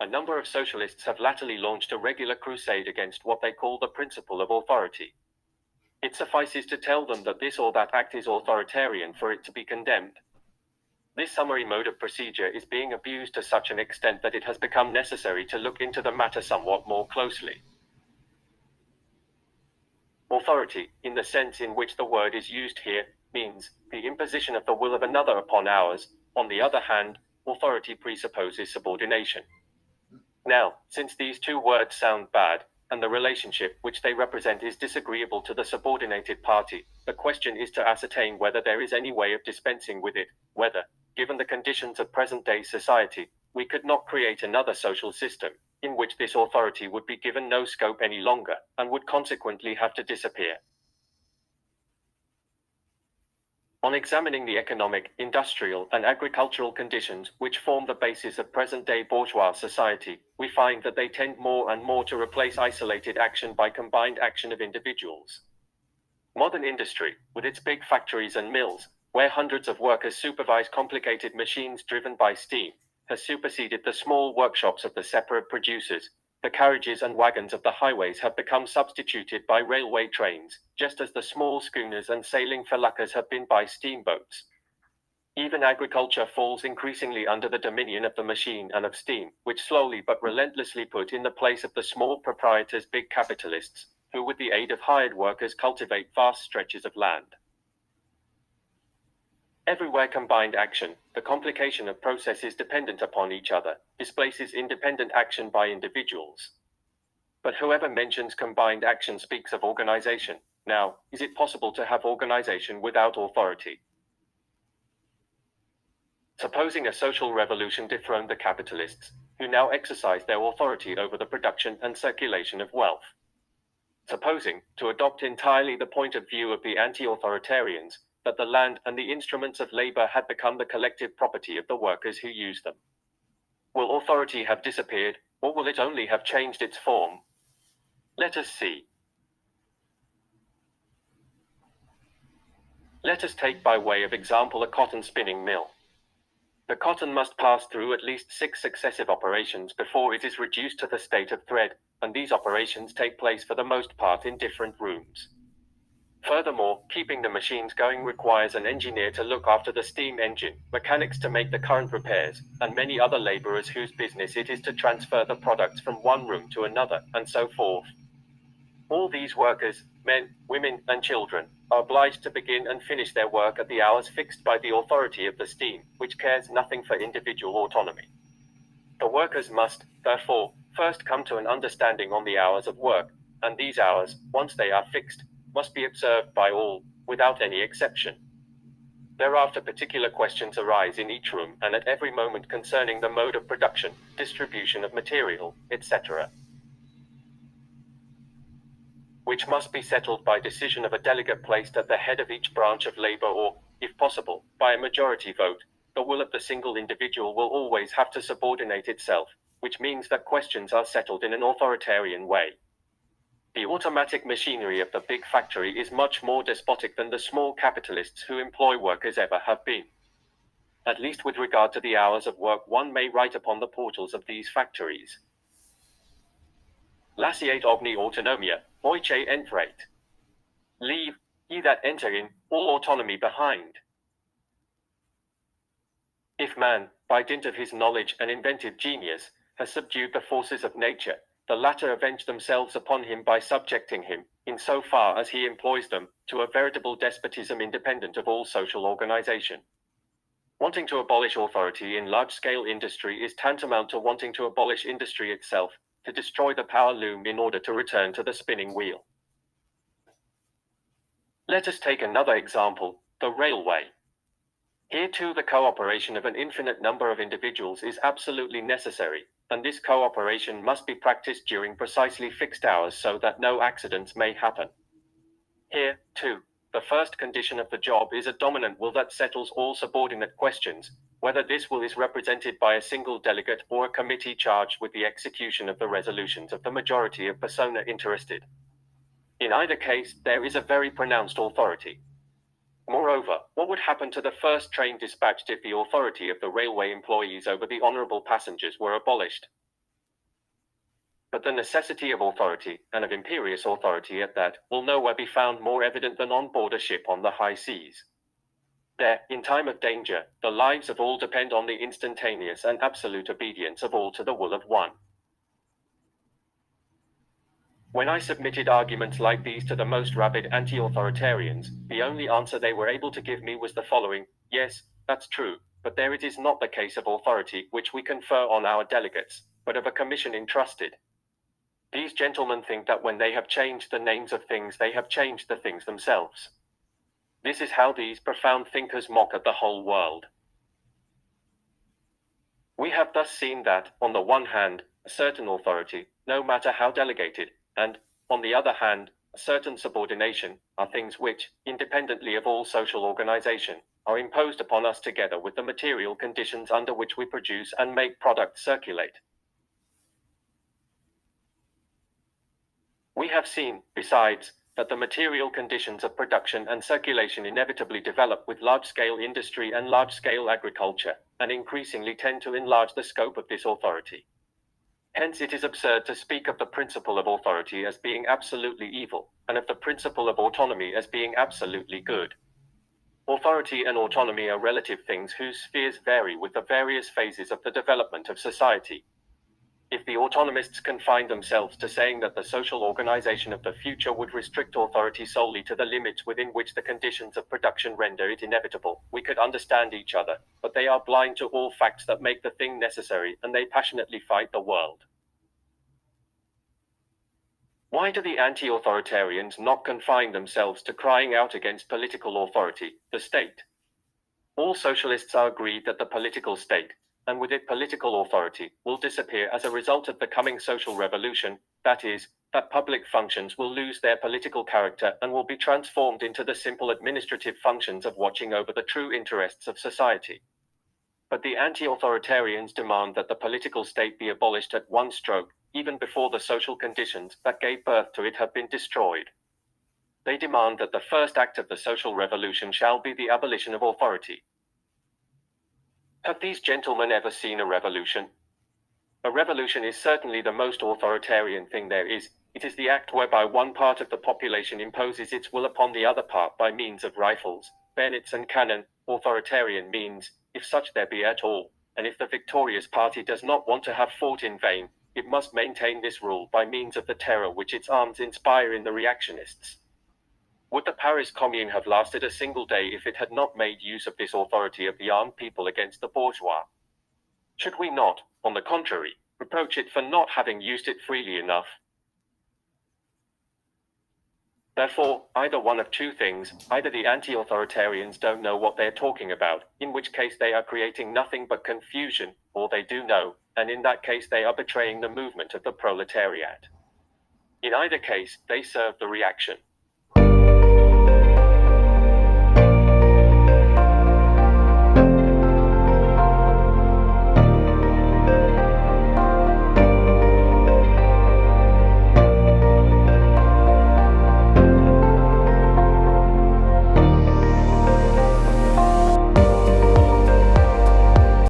A number of socialists have latterly launched a regular crusade against what they call the principle of authority. It suffices to tell them that this or that act is authoritarian for it to be condemned. This summary mode of procedure is being abused to such an extent that it has become necessary to look into the matter somewhat more closely. Authority, in the sense in which the word is used here, means the imposition of the will of another upon ours. On the other hand, authority presupposes subordination. Now, since these two words sound bad, and the relationship which they represent is disagreeable to the subordinated party, the question is to ascertain whether there is any way of dispensing with it, whether, given the conditions of present-day society, we could not create another social system, in which this authority would be given no scope any longer, and would consequently have to disappear. On examining the economic, industrial, and agricultural conditions which form the basis of present-day bourgeois society, we find that they tend more and more to replace isolated action by combined action of individuals. Modern industry, with its big factories and mills, where hundreds of workers supervise complicated machines driven by steam, has superseded the small workshops of the separate producers. The carriages and wagons of the highways have become substituted by railway trains, just as the small schooners and sailing feluccas have been by steamboats. Even agriculture falls increasingly under the dominion of the machine and of steam, which slowly but relentlessly put in the place of the small proprietors big capitalists, who with the aid of hired workers cultivate vast stretches of land. Everywhere combined action, the complication of processes dependent upon each other, displaces independent action by individuals. But whoever mentions combined action speaks of organization. Now, is it possible to have organization without authority? Supposing a social revolution dethroned the capitalists, who now exercise their authority over the production and circulation of wealth. Supposing, to adopt entirely the point of view of the anti-authoritarians, that the land and the instruments of labor had become the collective property of the workers who use them. Will authority have disappeared, or will it only have changed its form? Let us see. Let us take by way of example a cotton spinning mill. The cotton must pass through at least 6 successive operations before it is reduced to the state of thread, and these operations take place for the most part in different rooms. Furthermore, keeping the machines going requires an engineer to look after the steam engine, mechanics to make the current repairs, and many other laborers whose business it is to transfer the products from one room to another, and so forth. All these workers, men, women, and children, are obliged to begin and finish their work at the hours fixed by the authority of the steam, which cares nothing for individual autonomy. The workers must, therefore, first come to an understanding on the hours of work, and these hours, once they are fixed, must be observed by all, without any exception. Thereafter particular questions arise in each room and at every moment concerning the mode of production, distribution of material, etc., which must be settled by decision of a delegate placed at the head of each branch of labor or, if possible, by a majority vote. The will of the single individual will always have to subordinate itself, which means that questions are settled in an authoritarian way. The automatic machinery of the big factory is much more despotic than the small capitalists who employ workers ever have been. At least with regard to the hours of work, one may write upon the portals of these factories: Lasciate ogni autonomia, voce entret. Leave, ye that enter in, all autonomy behind. If man, by dint of his knowledge and inventive genius, has subdued the forces of nature, the latter avenge themselves upon him by subjecting him, in so far as he employs them, to a veritable despotism independent of all social organization. Wanting to abolish authority in large-scale industry is tantamount to wanting to abolish industry itself, to destroy the power loom in order to return to the spinning wheel. Let us take another example, the railway. Here too the cooperation of an infinite number of individuals is absolutely necessary, and this cooperation must be practiced during precisely fixed hours so that no accidents may happen. Here, too, the first condition of the job is a dominant will that settles all subordinate questions, whether this will is represented by a single delegate or a committee charged with the execution of the resolutions of the majority of persona interested. In either case, there is a very pronounced authority. Moreover, what would happen to the first train dispatched if the authority of the railway employees over the honorable passengers were abolished? But the necessity of authority, and of imperious authority at that, will nowhere be found more evident than on board a ship on the high seas. There, in time of danger, the lives of all depend on the instantaneous and absolute obedience of all to the will of one. When I submitted arguments like these to the most rabid anti-authoritarians, the only answer they were able to give me was the following: yes, that's true, but there it is not the case of authority which we confer on our delegates, but of a commission entrusted. These gentlemen think that when they have changed the names of things, they have changed the things themselves. This is how these profound thinkers mock at the whole world. We have thus seen that, on the one hand, a certain authority, no matter how delegated, and, on the other hand, a certain subordination, are things which, independently of all social organization, are imposed upon us together with the material conditions under which we produce and make products circulate. We have seen, besides, that the material conditions of production and circulation inevitably develop with large-scale industry and large-scale agriculture, and increasingly tend to enlarge the scope of this authority. Hence it is absurd to speak of the principle of authority as being absolutely evil, and of the principle of autonomy as being absolutely good. Authority and autonomy are relative things whose spheres vary with the various phases of the development of society. If the autonomists confine themselves to saying that the social organization of the future would restrict authority solely to the limits within which the conditions of production render it inevitable, we could understand each other, but they are blind to all facts that make the thing necessary, and they passionately fight the world. Why do the anti-authoritarians not confine themselves to crying out against political authority, the state? All socialists are agreed that the political state, and with it political authority, will disappear as a result of the coming social revolution, that is, that public functions will lose their political character and will be transformed into the simple administrative functions of watching over the true interests of society. But the anti-authoritarians demand that the political state be abolished at one stroke, even before the social conditions that gave birth to it have been destroyed. They demand that the first act of the social revolution shall be the abolition of authority. Have these gentlemen ever seen a revolution? A revolution is certainly the most authoritarian thing there is. It is the act whereby one part of the population imposes its will upon the other part by means of rifles, bayonets, and cannon. Authoritarian means, if such there be at all, and if the victorious party does not want to have fought in vain, it must maintain this rule by means of the terror which its arms inspire in the reactionists. Would the Paris Commune have lasted a single day if it had not made use of this authority of the armed people against the bourgeois? Should we not, on the contrary, reproach it for not having used it freely enough? Therefore, either one of two things: either the anti-authoritarians don't know what they're talking about, in which case they are creating nothing but confusion, or they do know, and in that case they are betraying the movement of the proletariat. In either case, they serve the reaction.